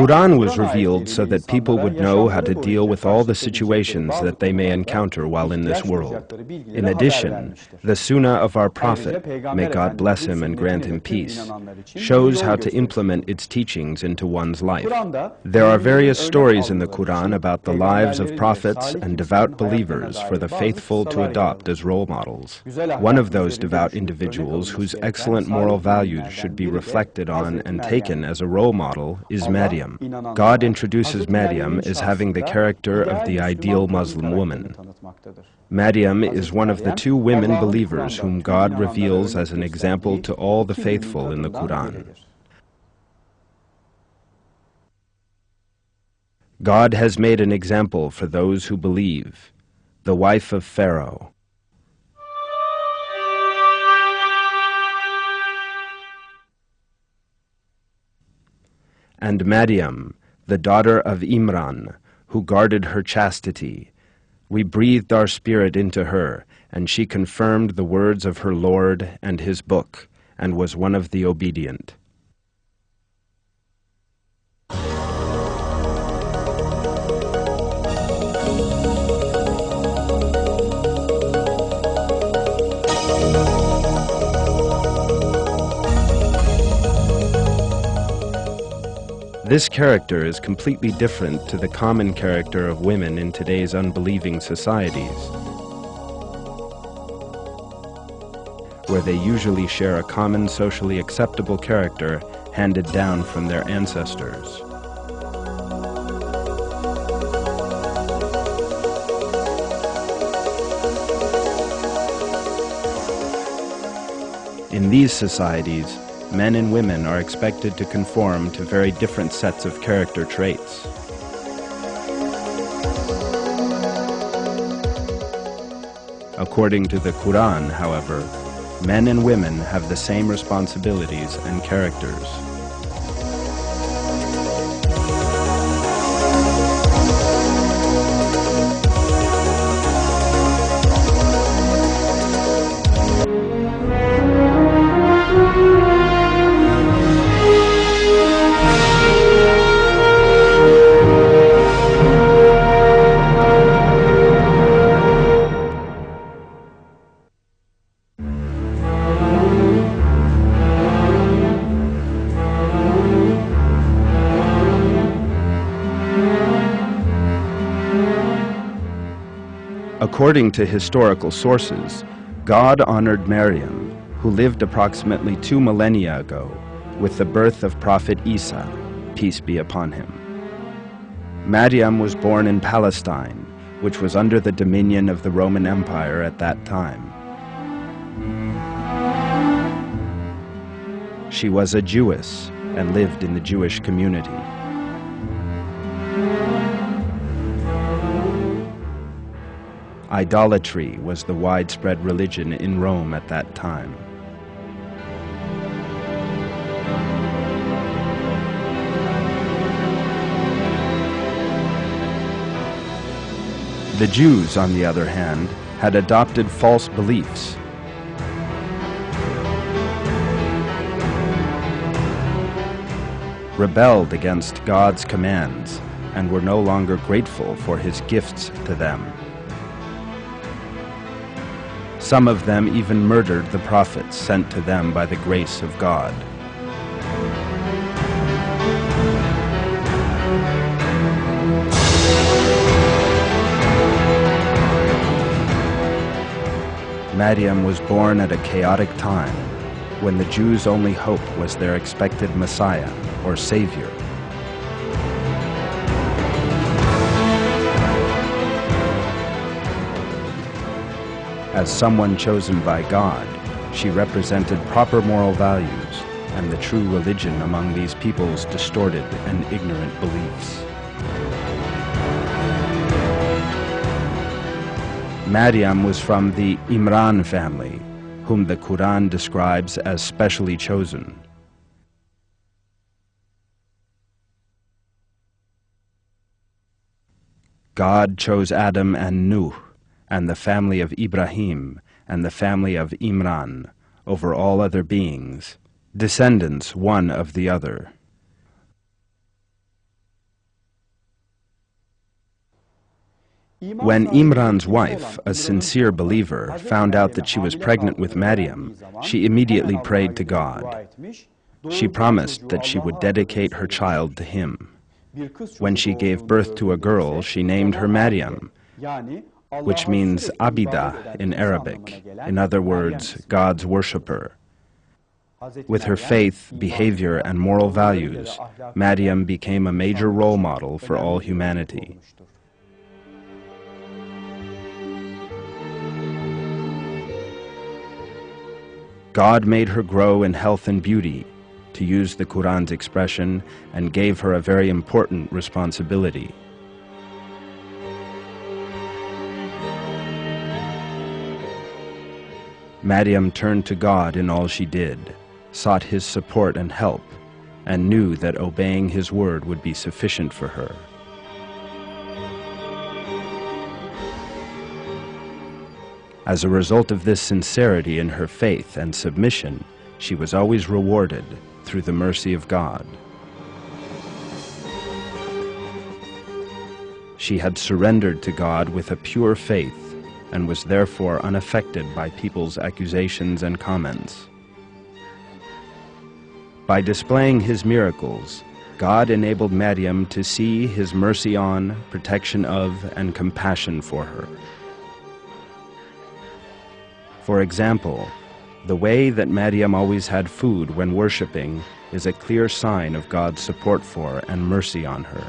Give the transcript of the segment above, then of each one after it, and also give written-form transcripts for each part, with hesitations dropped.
Quran was revealed so that people would know how to deal with all the situations that they may encounter while in this world. In addition, the Sunnah of our Prophet, may God bless him and grant him peace, shows how to implement its teachings into one's life. There are various stories in the Quran about the lives of prophets and devout believers for the faithful to adopt as role models. One of those devout individuals whose excellent moral values should be reflected on and taken as a role model is Maryam. God introduces Maryam as having the character of the ideal Muslim woman. Maryam is one of the two women believers whom God reveals as an example to all the faithful in the Quran. God has made an example for those who believe, the wife of Pharaoh. And Maryam, the daughter of Imran, who guarded her chastity. We breathed our spirit into her, and she confirmed the words of her Lord and his book, and was one of the obedient. This character is completely different to the common character of women in today's unbelieving societies, where they usually share a common socially acceptable character handed down from their ancestors. In these societies, men and women are expected to conform to very different sets of character traits. According to the Quran, however, men and women have the same responsibilities and characters. According to historical sources, God honored Maryam, who lived approximately 2 millennia ago, with the birth of Prophet Isa, peace be upon him. Maryam was born in Palestine, which was under the dominion of the Roman Empire at that time. She was a Jewess and lived in the Jewish community. Idolatry was the widespread religion in Rome at that time. The Jews, on the other hand, had adopted false beliefs. Rebelled against God's commands and were no longer grateful for his gifts to them. Some of them even murdered the prophets sent to them by the grace of God. Maryam was born at a chaotic time when the Jews' only hope was their expected Messiah or Savior. As someone chosen by God, she represented proper moral values and the true religion among these people's distorted and ignorant beliefs. Maryam was from the Imran family, whom the Quran describes as specially chosen. God chose Adam and Nuh, and the family of Ibrahim, and the family of Imran, over all other beings, descendants one of the other. When Imran's wife, a sincere believer, found out that she was pregnant with Maryam, she immediately prayed to God. She promised that she would dedicate her child to him. When she gave birth to a girl, she named her Maryam, which means Abida in Arabic, in other words, God's worshipper. With her faith, behavior, and moral values, Maryam became a major role model for all humanity. God made her grow in health and beauty, to use the Quran's expression, and gave her a very important responsibility. Maryam turned to God in all she did, sought his support and help, and knew that obeying his word would be sufficient for her. As a result of this sincerity in her faith and submission, she was always rewarded through the mercy of God. She had surrendered to God with a pure faith and was therefore unaffected by people's accusations and comments. By displaying his miracles, God enabled Maryam to see his mercy on, protection of, and compassion for her. For example, the way that Maryam always had food when worshiping is a clear sign of God's support for and mercy on her.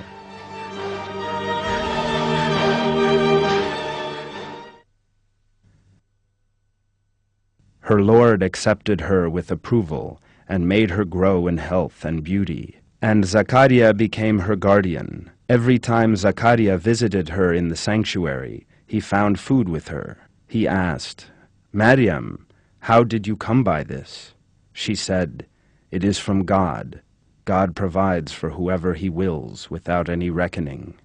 Her Lord accepted her with approval and made her grow in health and beauty. And Zakaria became her guardian. Every time Zakaria visited her in the sanctuary, he found food with her. He asked, "Maryam, how did you come by this?" She said, "It is from God. God provides for whoever he wills without any reckoning."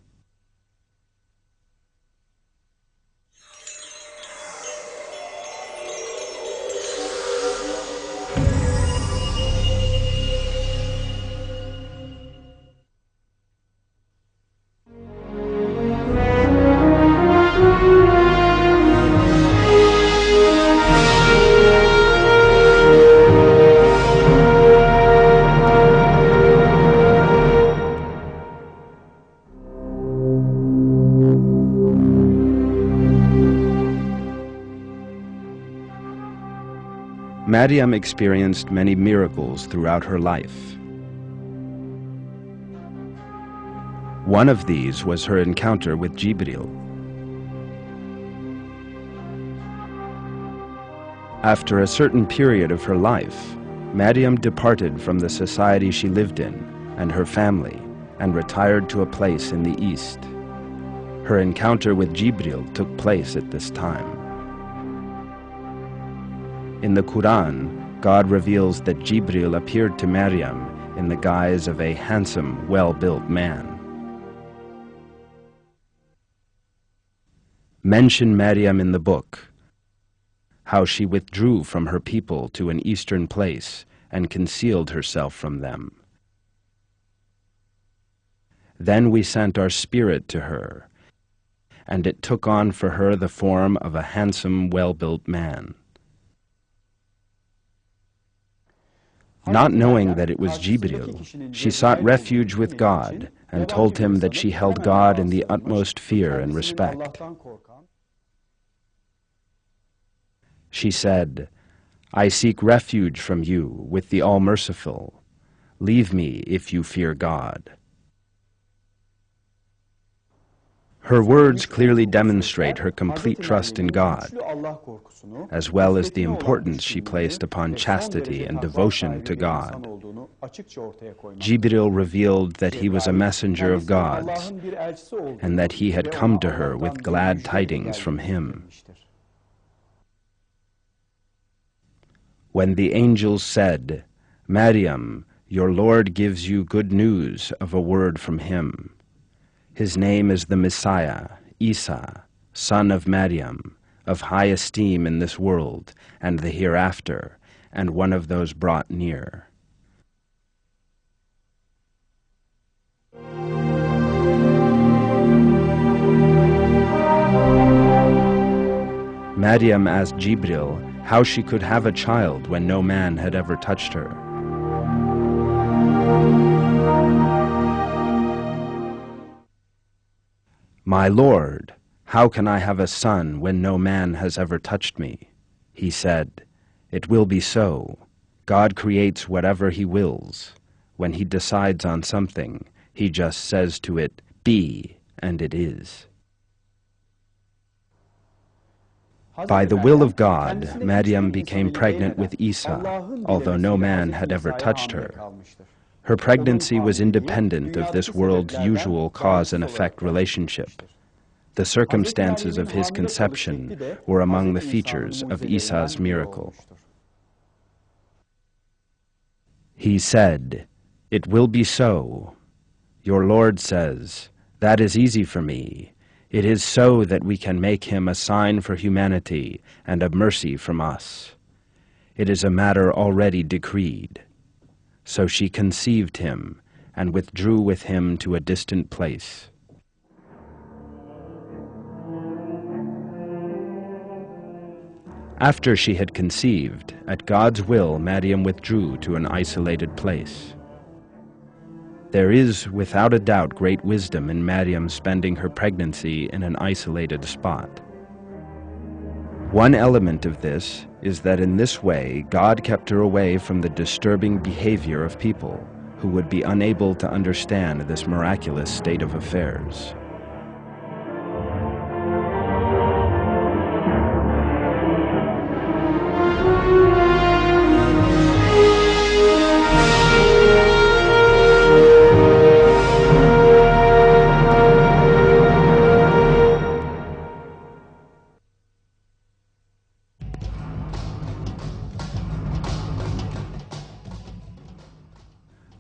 Maryam experienced many miracles throughout her life. One of these was her encounter with Jibril. After a certain period of her life, Maryam departed from the society she lived in and her family and retired to a place in the east. Her encounter with Jibril took place at this time. In the Quran, God reveals that Jibril appeared to Maryam in the guise of a handsome, well-built man. Mention Maryam in the book, how she withdrew from her people to an eastern place and concealed herself from them. Then we sent our spirit to her, and it took on for her the form of a handsome, well-built man. Not knowing that it was Jibril, she sought refuge with God and told him that she held God in the utmost fear and respect. She said, "I seek refuge from you with the All-Merciful. Leave me if you fear God." Her words clearly demonstrate her complete trust in God, as well as the importance she placed upon chastity and devotion to God. Jibril revealed that he was a messenger of God's, and that he had come to her with glad tidings from him. When the angels said, "Maryam, your Lord gives you good news of a word from him. His name is the Messiah, Isa, son of Maryam, of high esteem in this world and the hereafter, and one of those brought near." Maryam asked Jibril how she could have a child when no man had ever touched her. "My Lord, how can I have a son when no man has ever touched me?" He said, "It will be so. God creates whatever He wills. When He decides on something, He just says to it, 'Be,' and it is." By the will of God, Maryam became pregnant with Isa, although no man had ever touched her. Her pregnancy was independent of this world's usual cause and effect relationship. The circumstances of his conception were among the features of Isa's miracle. He said, "It will be so. Your Lord says, 'That is easy for me. It is so that we can make him a sign for humanity and a mercy from us. It is a matter already decreed.' So she conceived him and withdrew with him to a distant place. After she had conceived, at God's will, Maryam withdrew to an isolated place. There is, without a doubt, great wisdom in Maryam spending her pregnancy in an isolated spot. One element of this is that in this way, God kept her away from the disturbing behavior of people who would be unable to understand this miraculous state of affairs.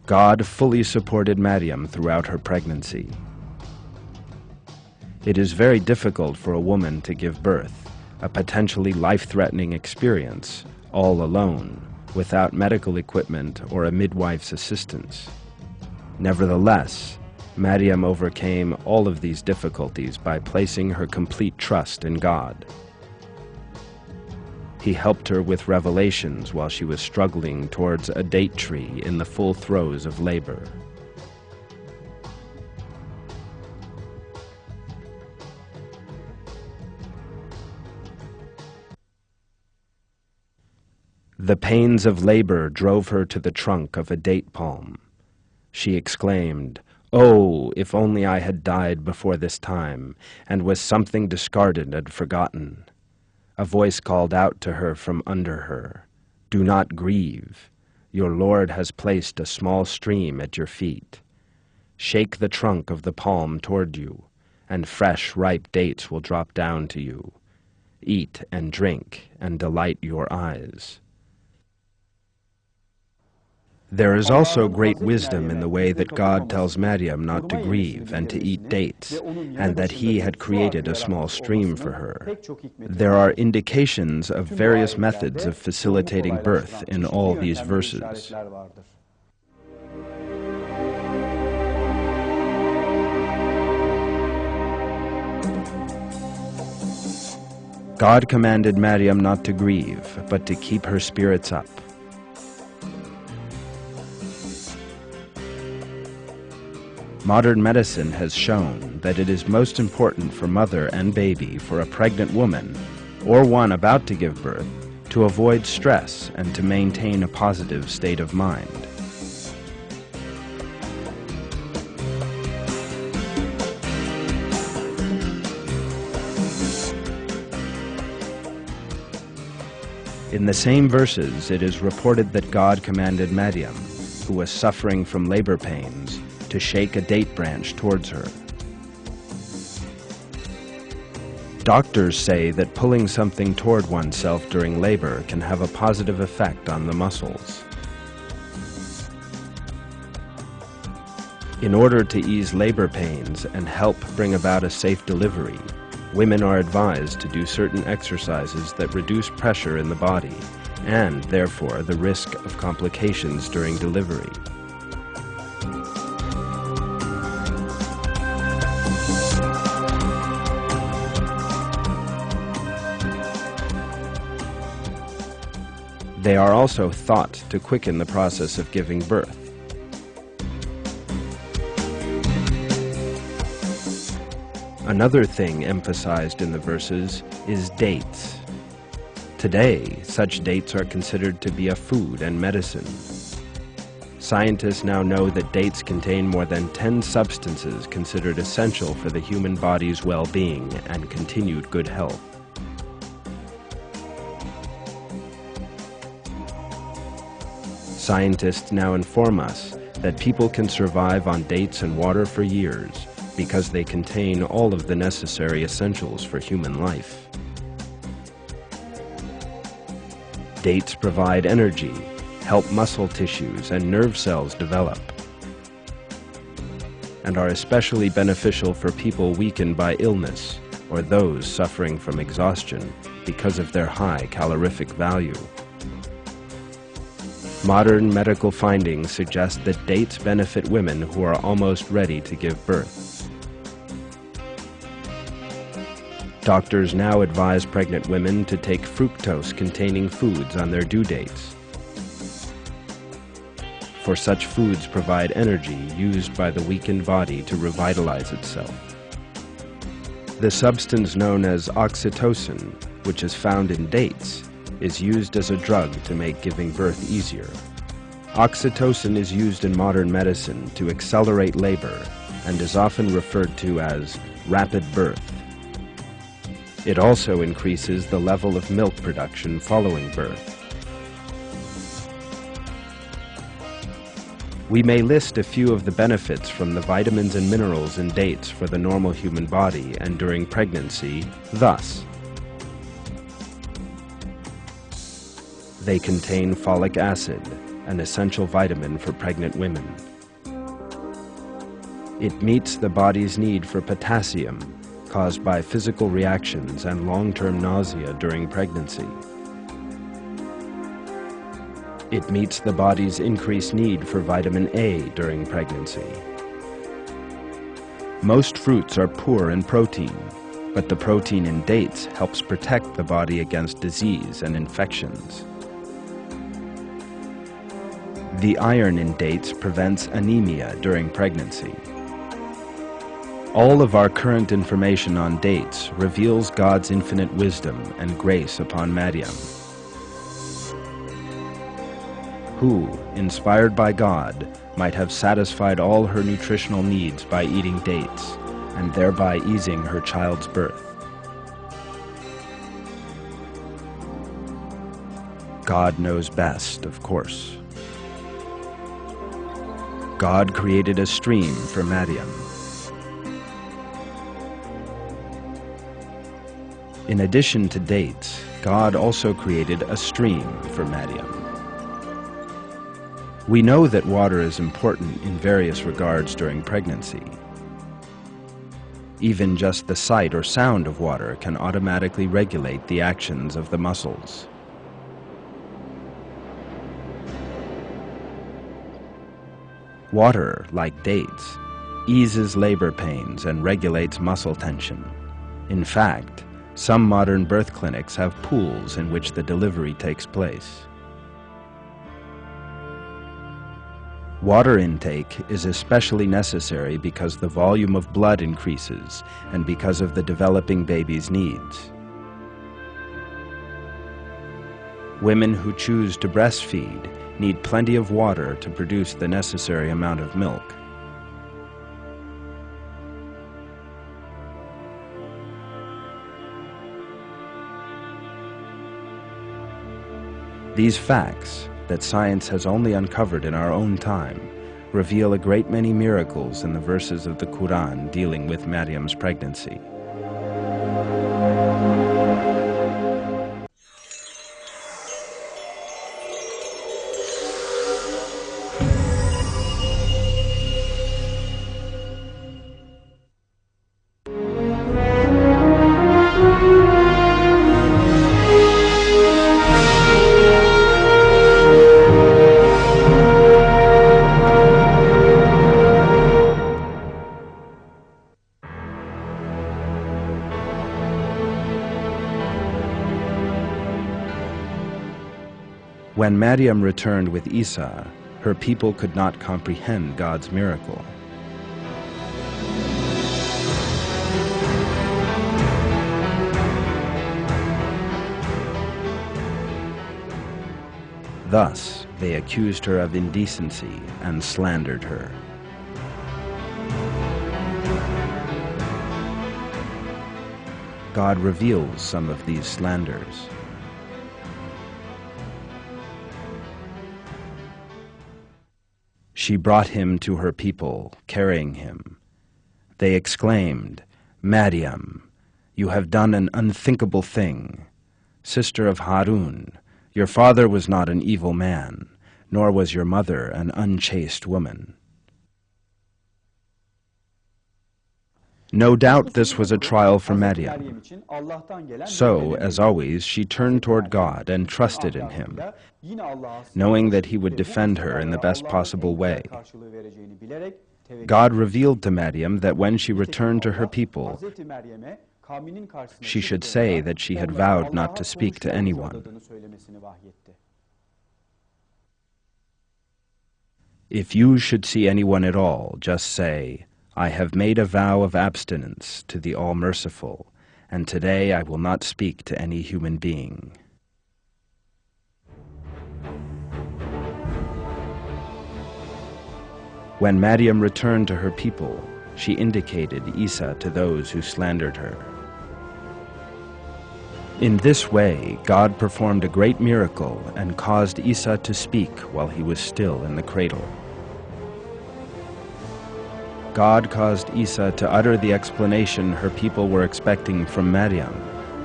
God fully supported Maryam throughout her pregnancy. It is very difficult for a woman to give birth, a potentially life-threatening experience, all alone, without medical equipment or a midwife's assistance. Nevertheless, Maryam overcame all of these difficulties by placing her complete trust in God. He helped her with revelations while she was struggling towards a date tree in the full throes of labor. The pains of labor drove her to the trunk of a date palm. She exclaimed, "Oh, if only I had died before this time, and was something discarded and forgotten." A voice called out to her from under her, "Do not grieve. Your Lord has placed a small stream at your feet. Shake the trunk of the palm toward you, and fresh, ripe dates will drop down to you. Eat and drink and delight your eyes." There is also great wisdom in the way that God tells Maryam not to grieve and to eat dates, and that He had created a small stream for her. There are indications of various methods of facilitating birth in all these verses. God commanded Maryam not to grieve, but to keep her spirits up. Modern medicine has shown that it is most important for mother and baby, for a pregnant woman, or one about to give birth, to avoid stress and to maintain a positive state of mind. In the same verses, it is reported that God commanded Maryam, who was suffering from labor pains, to shake a date branch towards her. Doctors say that pulling something toward oneself during labor can have a positive effect on the muscles. In order to ease labor pains and help bring about a safe delivery, women are advised to do certain exercises that reduce pressure in the body and, therefore, the risk of complications during delivery. They are also thought to quicken the process of giving birth. Another thing emphasized in the verses is dates. Today, such dates are considered to be a food and medicine. Scientists now know that dates contain more than 10 substances considered essential for the human body's well-being and continued good health. Scientists now inform us that people can survive on dates and water for years because they contain all of the necessary essentials for human life. Dates provide energy, help muscle tissues and nerve cells develop, and are especially beneficial for people weakened by illness or those suffering from exhaustion because of their high calorific value. Modern medical findings suggest that dates benefit women who are almost ready to give birth. Doctors now advise pregnant women to take fructose-containing foods on their due dates, for such foods provide energy used by the weakened body to revitalize itself. The substance known as oxytocin, which is found in dates, is used as a drug to make giving birth easier. Oxytocin is used in modern medicine to accelerate labor and is often referred to as rapid birth. It also increases the level of milk production following birth. We may list a few of the benefits from the vitamins and minerals in dates for the normal human body and during pregnancy, thus: they contain folic acid, an essential vitamin for pregnant women. It meets the body's need for potassium, caused by physical reactions and long-term nausea during pregnancy. It meets the body's increased need for vitamin A during pregnancy. Most fruits are poor in protein, but the protein in dates helps protect the body against disease and infections. The iron in dates prevents anemia during pregnancy. All of our current information on dates reveals God's infinite wisdom and grace upon Maryam, who, inspired by God, might have satisfied all her nutritional needs by eating dates, and thereby easing her child's birth. God knows best, of course. God created a stream for Maryam. In addition to dates, God also created a stream for Maryam. We know that water is important in various regards during pregnancy. Even just the sight or sound of water can automatically regulate the actions of the muscles. Water, like dates, eases labor pains and regulates muscle tension. In fact, some modern birth clinics have pools in which the delivery takes place. Water intake is especially necessary because the volume of blood increases and because of the developing baby's needs. Women who choose to breastfeed need plenty of water to produce the necessary amount of milk. These facts, that science has only uncovered in our own time, reveal a great many miracles in the verses of the Quran dealing with Maryam's pregnancy. When Maryam returned with Isa, her people could not comprehend God's miracle. Thus, they accused her of indecency and slandered her. God reveals some of these slanders. She brought him to her people, carrying him. They exclaimed, "Maryam, you have done an unthinkable thing. Sister of Harun, your father was not an evil man, nor was your mother an unchaste woman." No doubt this was a trial for Maryam. So, as always, she turned toward God and trusted in Him, knowing that He would defend her in the best possible way. God revealed to Maryam that when she returned to her people, she should say that she had vowed not to speak to anyone. If you should see anyone at all, just say, "I have made a vow of abstinence to the All-Merciful, and today I will not speak to any human being." When Maryam returned to her people, she indicated Isa to those who slandered her. In this way, God performed a great miracle and caused Isa to speak while he was still in the cradle. God caused Isa to utter the explanation her people were expecting from Maryam,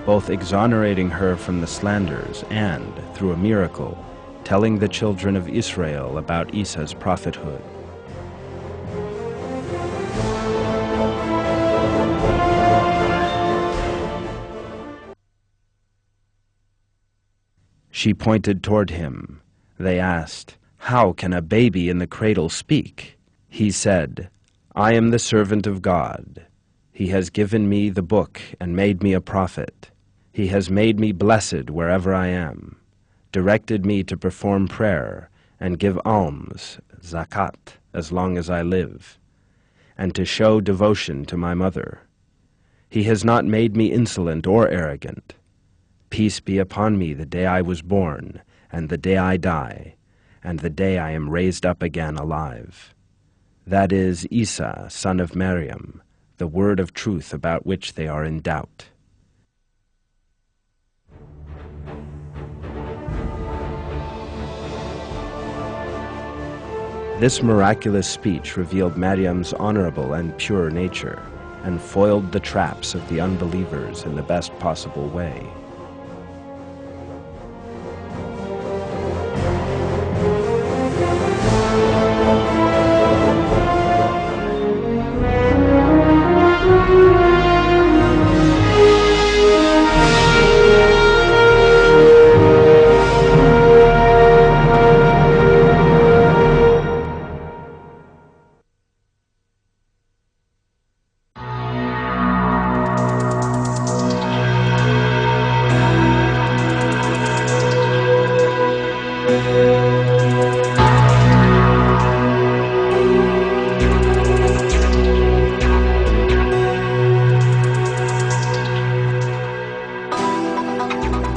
both exonerating her from the slanders and, through a miracle, telling the children of Israel about Isa's prophethood. She pointed toward him. They asked, "How can a baby in the cradle speak?" He said, "I am the servant of God. He has given me the book and made me a prophet. He has made me blessed wherever I am, directed me to perform prayer and give alms, zakat, as long as I live, and to show devotion to my mother. He has not made me insolent or arrogant. Peace be upon me the day I was born, and the day I die, and the day I am raised up again alive. That is Isa, son of Maryam, the word of truth about which they are in doubt." This miraculous speech revealed Maryam's honorable and pure nature, and foiled the traps of the unbelievers in the best possible way.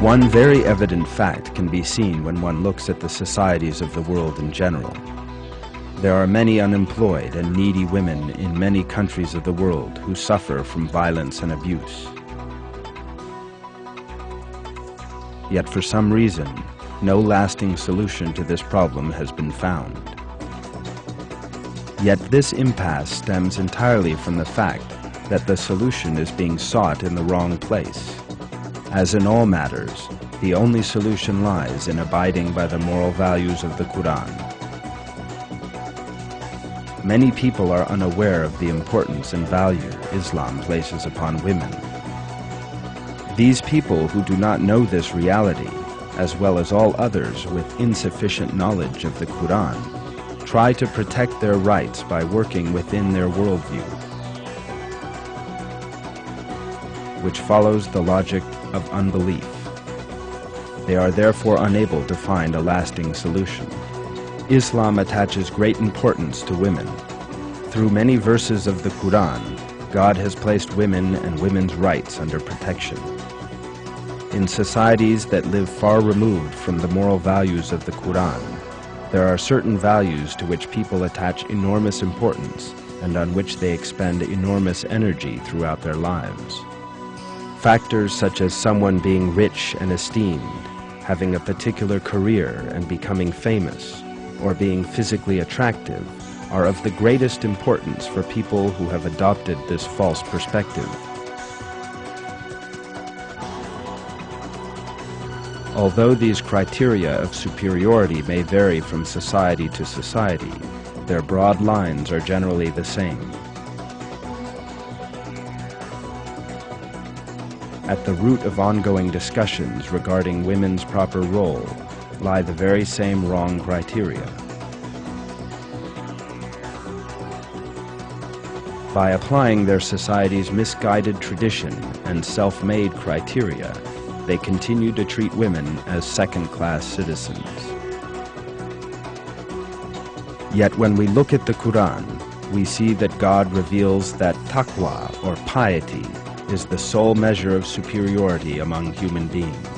One very evident fact can be seen when one looks at the societies of the world in general. There are many unemployed and needy women in many countries of the world who suffer from violence and abuse. Yet for some reason, no lasting solution to this problem has been found. Yet this impasse stems entirely from the fact that the solution is being sought in the wrong place. As in all matters, the only solution lies in abiding by the moral values of the Quran. Many people are unaware of the importance and value Islam places upon women. These people who do not know this reality, as well as all others with insufficient knowledge of the Quran, try to protect their rights by working within their worldview, which follows the logic of unbelief. They are therefore unable to find a lasting solution. Islam attaches great importance to women. Through many verses of the Quran, God has placed women and women's rights under protection. In societies that live far removed from the moral values of the Quran, there are certain values to which people attach enormous importance and on which they expend enormous energy throughout their lives. Factors such as someone being rich and esteemed, having a particular career and becoming famous, or being physically attractive are of the greatest importance for people who have adopted this false perspective. Although these criteria of superiority may vary from society to society, their broad lines are generally the same. At the root of ongoing discussions regarding women's proper role lie the very same wrong criteria. By applying their society's misguided tradition and self-made criteria, they continue to treat women as second-class citizens. Yet when we look at the Quran, we see that God reveals that taqwa, or piety, is the sole measure of superiority among human beings.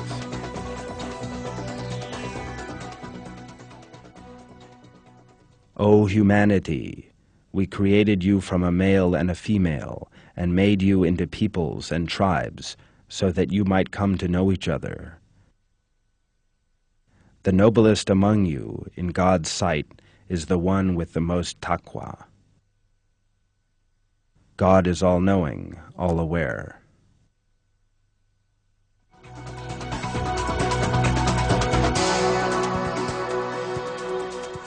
O humanity, we created you from a male and a female, and made you into peoples and tribes, so that you might come to know each other. The noblest among you, in God's sight, is the one with the most taqwa. God is all-knowing, all-aware.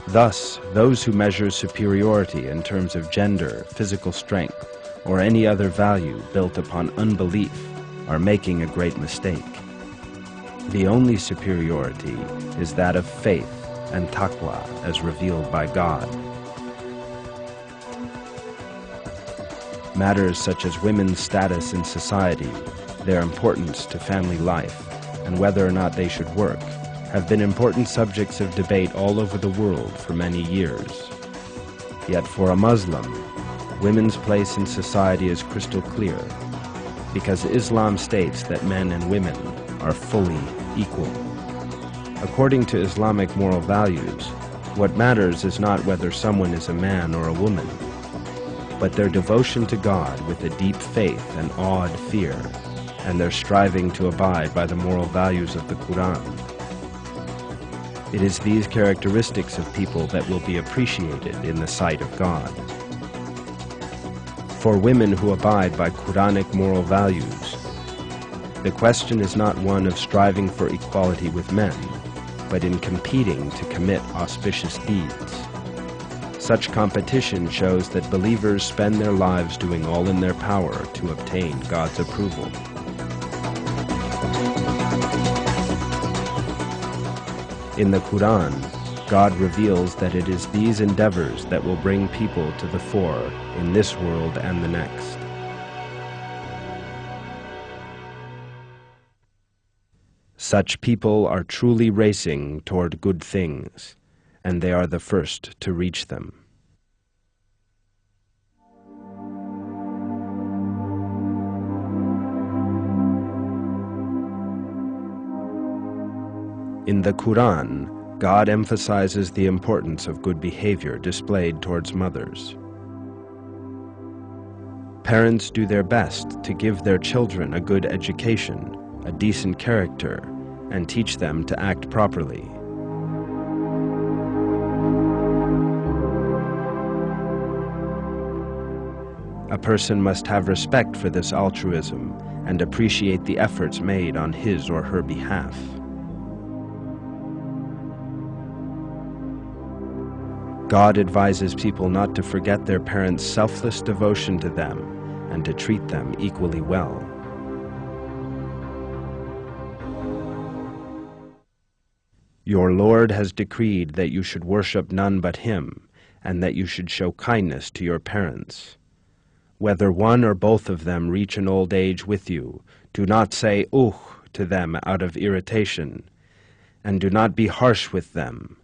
Thus, those who measure superiority in terms of gender, physical strength, or any other value built upon unbelief are making a great mistake. The only superiority is that of faith and taqwa as revealed by God. Matters such as women's status in society, their importance to family life, and whether or not they should work, have been important subjects of debate all over the world for many years. Yet for a Muslim, women's place in society is crystal clear, because Islam states that men and women are fully equal. According to Islamic moral values, what matters is not whether someone is a man or a woman, but their devotion to God with a deep faith and awed fear, and their striving to abide by the moral values of the Quran. It is these characteristics of people that will be appreciated in the sight of God. For women who abide by Quranic moral values, the question is not one of striving for equality with men, but in competing to commit auspicious deeds. Such competition shows that believers spend their lives doing all in their power to obtain God's approval. In the Quran, God reveals that it is these endeavors that will bring people to the fore in this world and the next. Such people are truly racing toward good things, and they are the first to reach them. In the Quran, God emphasizes the importance of good behavior displayed towards mothers. Parents do their best to give their children a good education, a decent character, and teach them to act properly. A person must have respect for this altruism and appreciate the efforts made on his or her behalf. God advises people not to forget their parents' selfless devotion to them and to treat them equally well. Your Lord has decreed that you should worship none but Him, and that you should show kindness to your parents. Whether one or both of them reach an old age with you, do not say "Ugh" to them out of irritation, and do not be harsh with them.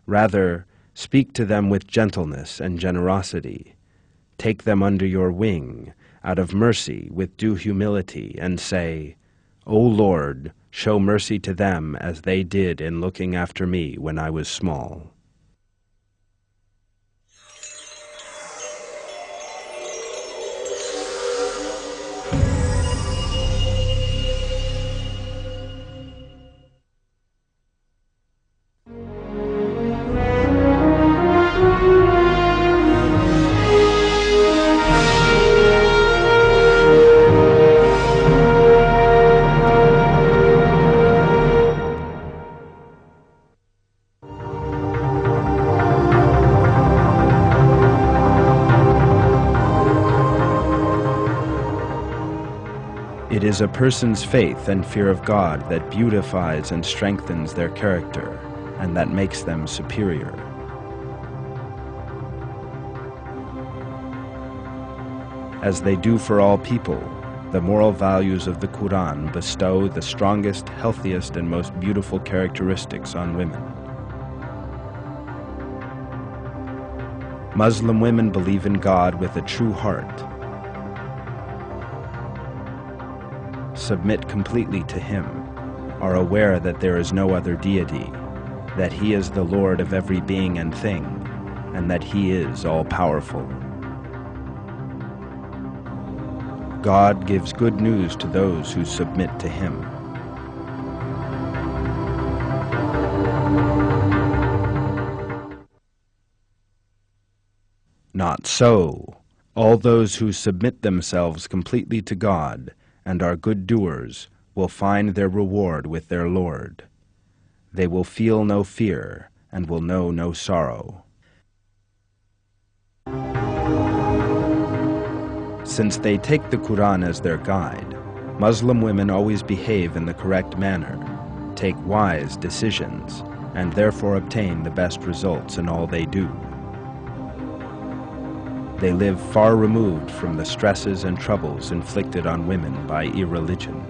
Rather, speak to them with gentleness and generosity. Take them under your wing, out of mercy, with due humility, and say, O Lord, show mercy to them as they did in looking after me when I was small. It is a person's faith and fear of God that beautifies and strengthens their character, and that makes them superior. As they do for all people, the moral values of the Quran bestow the strongest, healthiest, and most beautiful characteristics on women. Muslim women believe in God with a true heart, submit completely to Him, are aware that there is no other deity, that He is the Lord of every being and thing, and that He is all-powerful. God gives good news to those who submit to Him. Not so. All those who submit themselves completely to God and are good doers will find their reward with their Lord. They will feel no fear and will know no sorrow. Since they take the Quran as their guide, Muslim women always behave in the correct manner, take wise decisions, and therefore obtain the best results in all they do. They live far removed from the stresses and troubles inflicted on women by irreligion.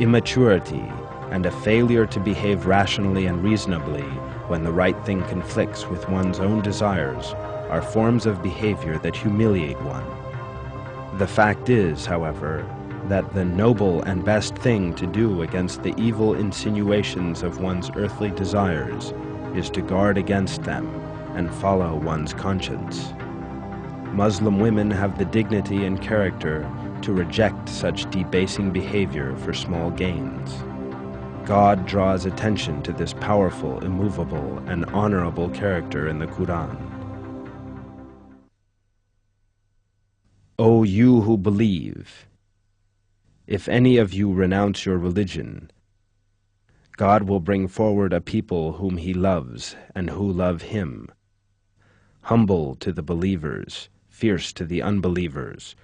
Immaturity and a failure to behave rationally and reasonably when the right thing conflicts with one's own desires are forms of behavior that humiliate one. The fact is, however, that the noble and best thing to do against the evil insinuations of one's earthly desires is to guard against them and follow one's conscience. Muslim women have the dignity and character to reject such debasing behavior for small gains. God draws attention to this powerful, immovable, and honorable character in the Quran. O you who believe, if any of you renounce your religion, God will bring forward a people whom He loves and who love Him, humble to the believers, fierce to the unbelievers,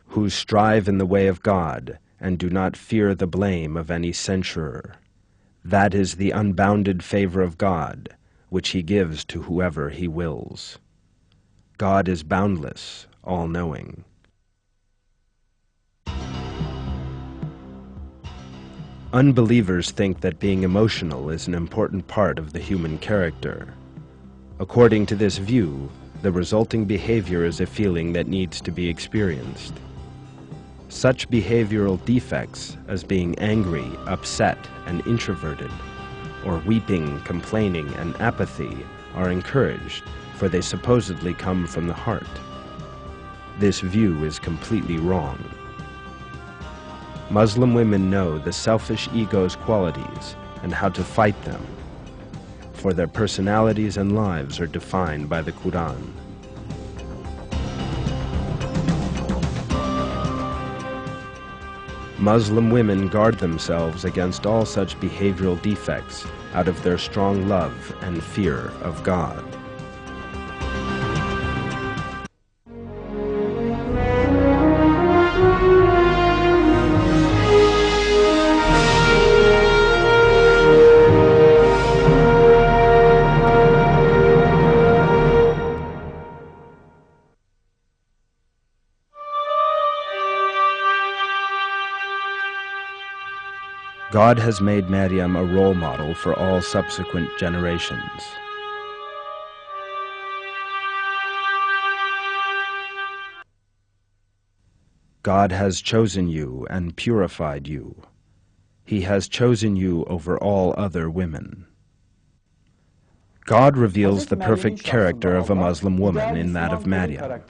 who strive in the way of God and do not fear the blame of any censurer. That is the unbounded favor of God, which He gives to whoever He wills. God is boundless, all-knowing. Unbelievers think that being emotional is an important part of the human character. According to this view, the resulting behavior is a feeling that needs to be experienced. Such behavioral defects as being angry, upset, and introverted, or weeping, complaining, and apathy are encouraged, for they supposedly come from the heart. This view is completely wrong. Muslim women know the selfish ego's qualities and how to fight them, for their personalities and lives are defined by the Quran. Muslim women guard themselves against all such behavioral defects out of their strong love and fear of God. God has made Maryam a role model for all subsequent generations. God has chosen you and purified you. He has chosen you over all other women. God reveals the perfect character of a Muslim woman in that of Maryam.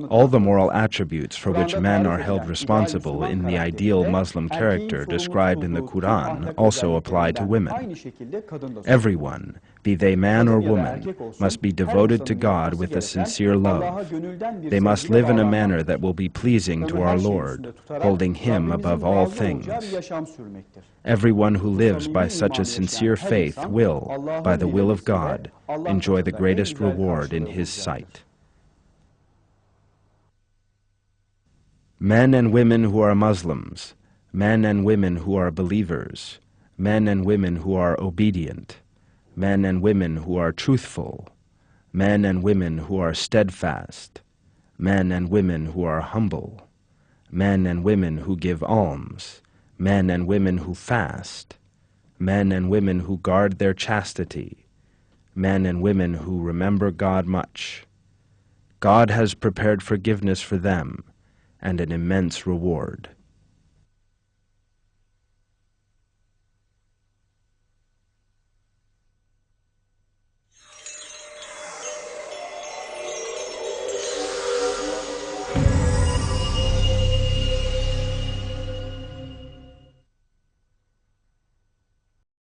All the moral attributes for which men are held responsible in the ideal Muslim character described in the Quran also apply to women. Everyone, be they man or woman, must be devoted to God with a sincere love. They must live in a manner that will be pleasing to our Lord, holding Him above all things. Everyone who lives by such a sincere faith will, by the will of God, enjoy the greatest reward in His sight. Men and women who are Muslims, men and women who are believers, men and women who are obedient, men and women who are truthful, men and women who are steadfast, men and women who are humble, men and women who give alms, men and women who fast, men and women who guard their chastity, men and women who remember God much. God has prepared forgiveness for them and an immense reward.